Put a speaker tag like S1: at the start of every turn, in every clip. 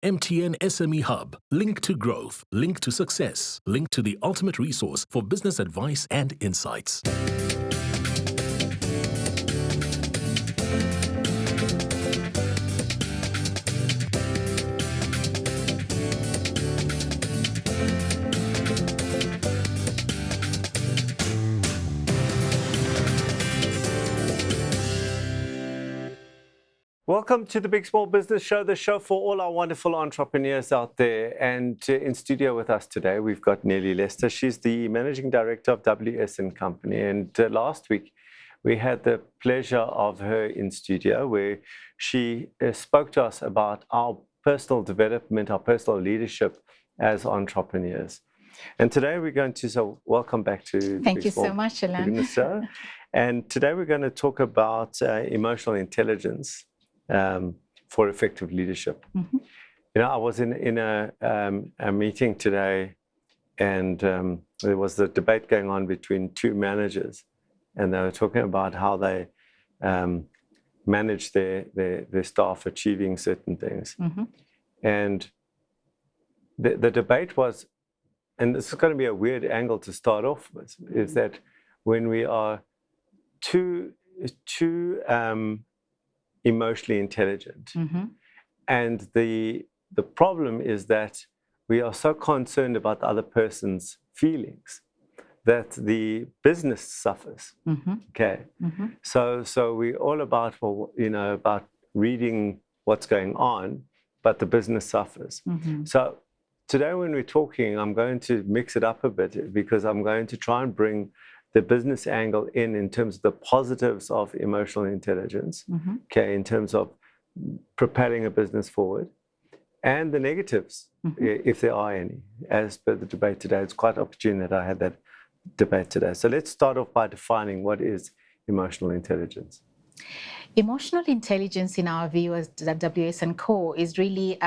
S1: MTN SME Hub. Link to growth. Link to success. Link to the ultimate resource for business advice and insights.
S2: Welcome to the Big Small Business Show, the show for all our wonderful entrepreneurs out there. And in studio with us today, we've got Nellie Lester. She's the Managing Director of WS & Company. And last week, we had the pleasure of her in studio where she spoke to us about our personal development, our personal leadership as entrepreneurs. And today we're going to, so welcome back to
S3: Thank you so much, Allon.
S2: Show. And today we're going to talk about emotional intelligence. For effective leadership.
S3: Mm-hmm.
S2: You know, I was in a meeting today, and there was a debate going on between two managers, and they were talking about how they manage their staff achieving certain things.
S3: Mm-hmm.
S2: And the debate was, and this is going to be a weird angle to start off with, is that when we are too emotionally intelligent.
S3: Mm-hmm.
S2: And the problem is that we are so concerned about the other person's feelings that the business suffers.
S3: Mm-hmm.
S2: Okay.
S3: Mm-hmm.
S2: So we're all about, well, you know, about reading what's going on, but the business suffers.
S3: Mm-hmm.
S2: So today when we're talking, I'm going to mix it up a bit because I'm going to try and bring the business angle in terms of the positives of emotional intelligence,
S3: mm-hmm.
S2: okay, in terms of propelling a business forward, and the negatives,
S3: mm-hmm.
S2: if there are any. As per the debate today, it's quite opportune that I had that debate today. So let's start off by defining what is emotional intelligence.
S3: Emotional intelligence, in our view as WS & Co, is really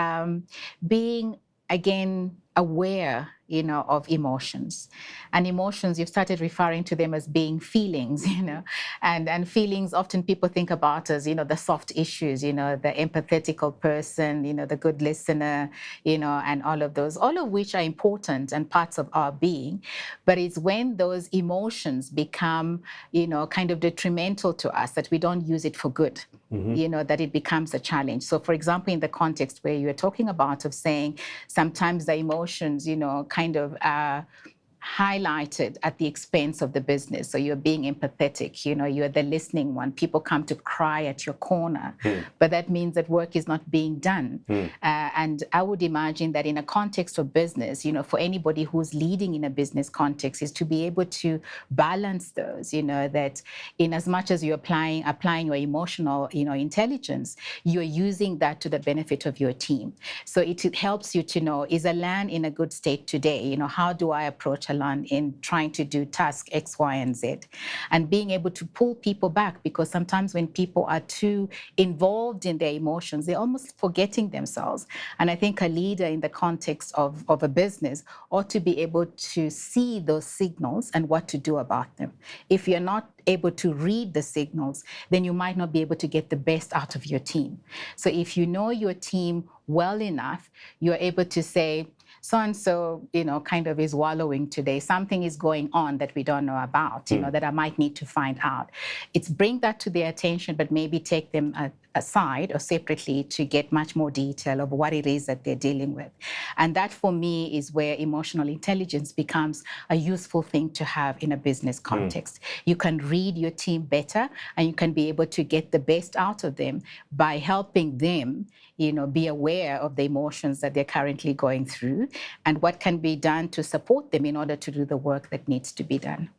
S3: being, again, aware, you know, of emotions. And emotions, you've started referring to them as being feelings, you know, and feelings often people think about as, you know, the soft issues, you know, the empathetical person, you know, the good listener, you know, and all of those, all of which are important and parts of our being. But it's when those emotions become, you know, kind of detrimental to us that we don't use it for good. Mm-hmm. You know, that it becomes a challenge. So, for example, in the context where you were talking about of saying sometimes the emotions, you know, kind of highlighted at the expense of the business. So you're being empathetic, you know, you're the listening one. People come to cry at your corner, but that means that work is not being done. And I would imagine that in a context of business, you know, for anybody who's leading in a business context is to be able to balance those, you know, that in as much as you're applying your emotional, you know, intelligence, you're using that to the benefit of your team. So it helps you to know, is Allon in a good state today? You know, how do I approach Allon in trying to do task X, Y, and Z, and being able to pull people back, because sometimes when people are too involved in their emotions, they're almost forgetting themselves. And I think a leader in the context of a business ought to be able to see those signals and what to do about them. If you're not able to read the signals, then you might not be able to get the best out of your team. So if you know your team well enough, you're able to say, so-and-so, you know, kind of is wallowing today. Something is going on that we don't know about, you know, that I might need to find out. It's bring that to their attention, but maybe take them aside or separately to get much more detail of what it is that they're dealing with. And that, for me, is where emotional intelligence becomes a useful thing to have in a business context. You can read your team better, and you can be able to get the best out of them by helping them, you know, be aware of the emotions that they're currently going through and what can be done to support them in order to do the work that needs to be done.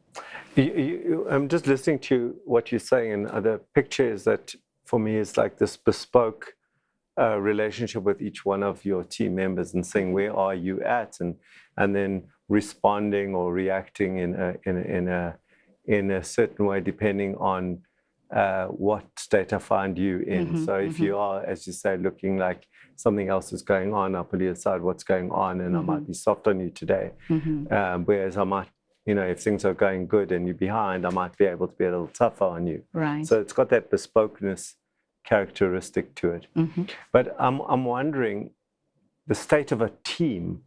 S2: I'm just listening to what you're saying, and the picture is that, for me, is like this bespoke relationship with each one of your team members and saying, where are you at? And then responding or reacting in a certain way, depending on what state I find you in. Mm-hmm, so if you are, as you say, looking like something else is going on, I'll put you aside what's going on, and I might be soft on you today. Whereas I might, you know, if things are going good and you're behind, I might be able to be a little tougher on you.
S3: Right.
S2: So it's got that bespokeness characteristic to it. But I'm wondering, the state of a team,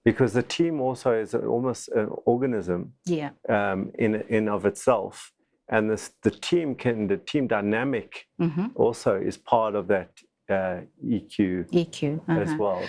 S2: because the team also is almost an organism in of itself, and the team dynamic also is part of that EQ as well.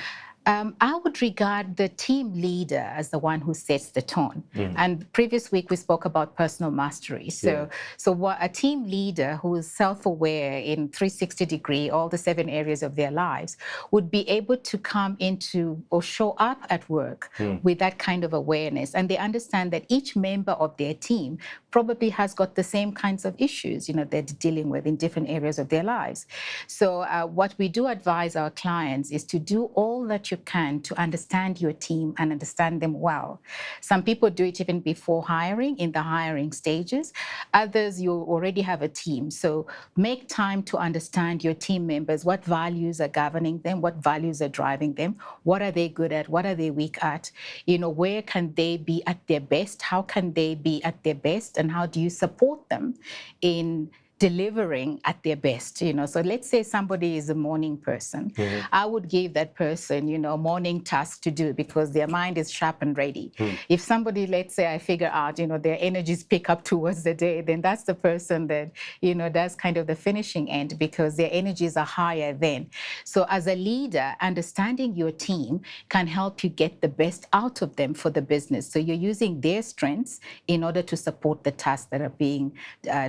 S3: I would regard the team leader as the one who sets the tone. And previous week we spoke about personal mastery. So what a team leader who is self-aware in 360 degree, all the 7 areas of their lives, would be able to come into or show up at work with that kind of awareness. And they understand that each member of their team probably has got the same kinds of issues, they're dealing with in different areas of their lives. So what we do advise our clients is to do all that you can to understand your team and understand them well. Some people do it even before hiring, in the hiring stages. Others, you already have a team. So make time to understand your team members, what values are governing them, what values are driving them, what are they good at, what are they weak at, where can they be at their best, how can they be at their best, and how do you support them in delivering at their best. So let's say somebody is a morning person. I would give that person, morning tasks to do because their mind is sharp and ready. If somebody, let's say I figure out, their energies pick up towards the day, then that's the person that, does kind of the finishing end because their energies are higher then. So as a leader, understanding your team can help you get the best out of them for the business. So you're using their strengths in order to support the tasks that are being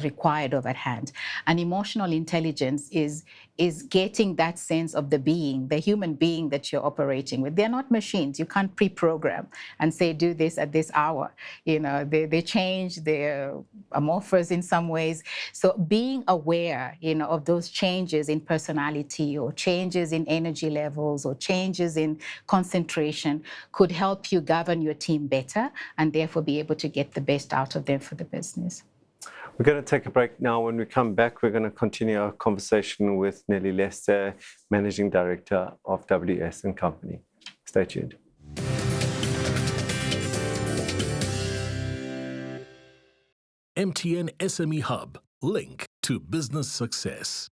S3: required of at hand. And emotional intelligence is getting that sense of the being, the human being that you're operating with. They're not machines. You can't pre-program and say, do this at this hour. They change, they're amorphous in some ways. So being aware, of those changes in personality or changes in energy levels or changes in concentration could help you govern your team better and therefore be able to get the best out of them for the business.
S2: We're going to take a break now. When we come back, we're going to continue our conversation with Nellie Lester, Managing Director of WS & Company. Stay tuned.
S1: MTN SME Hub, link to business success.